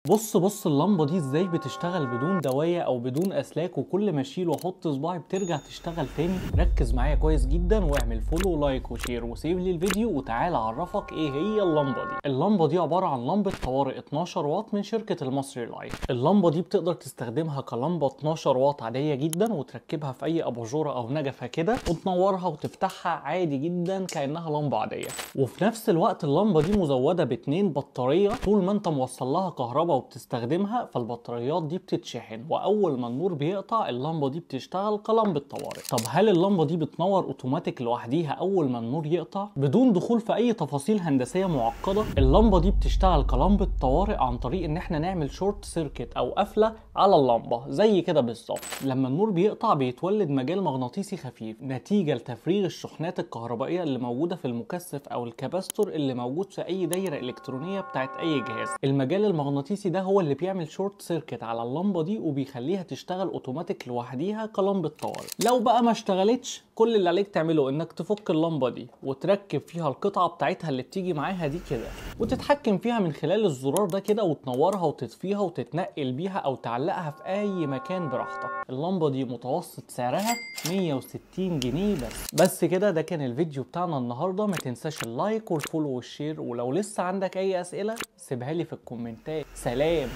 بص اللمبة دي ازاي بتشتغل بدون دواية او بدون اسلاك، وكل ما اشيل واحط صباعي بترجع تشتغل تاني. ركز معايا كويس جدا واعمل فولو ولايك وشير وسيف لي الفيديو، وتعالى اعرفك ايه هي اللمبة دي. اللمبة دي عبارة عن لمبة طوارئ 12 واط من شركة المصري لايت. اللمبة دي بتقدر تستخدمها كلمبة 12 واط عادية جدا، وتركبها في اي اباجورة او نجفة كده وتنورها وتفتحها عادي جدا كأنها لمبة عادية. وفي نفس الوقت اللمبة دي مزودة باتنين بطارية، طول ما انت موصل لها كهرباء وبتستخدمها فالبطاريات دي بتتشحن، واول ما النور بيقطع اللمبه دي بتشتغل كلمبه طوارئ. طب هل اللمبه دي بتنور اوتوماتيك لوحديها اول ما النور يقطع بدون دخول في اي تفاصيل هندسيه معقده؟ اللمبه دي بتشتغل كلمبه طوارئ عن طريق ان احنا نعمل شورت سيركت او قفله على اللمبه زي كده بالظبط. لما النور بيقطع بيتولد مجال مغناطيسي خفيف نتيجه لتفريغ الشحنات الكهربائيه اللي موجوده في المكثف او الكاباستور اللي موجود في اي دايره الكترونيه بتاعت اي جهاز. المجال المغناطيسي ده هو اللي بيعمل شورت سيركت على اللمبه دي وبيخليها تشتغل اوتوماتيك لوحديها كلمبه طوارئ. لو بقى ما اشتغلتش، كل اللي عليك تعمله انك تفك اللمبه دي وتركب فيها القطعه بتاعتها اللي بتيجي معاها دي كده، وتتحكم فيها من خلال الزرار ده كده، وتنورها وتطفيها وتتنقل بيها او تعلقها في اي مكان براحتك. اللمبه دي متوسط سعرها 160 جنيه بس كده. ده كان الفيديو بتاعنا النهارده. ما تنساش اللايك والفولو والشير، ولو لسه عندك اي اسئله سيبها لي في الكومنتات. سلام.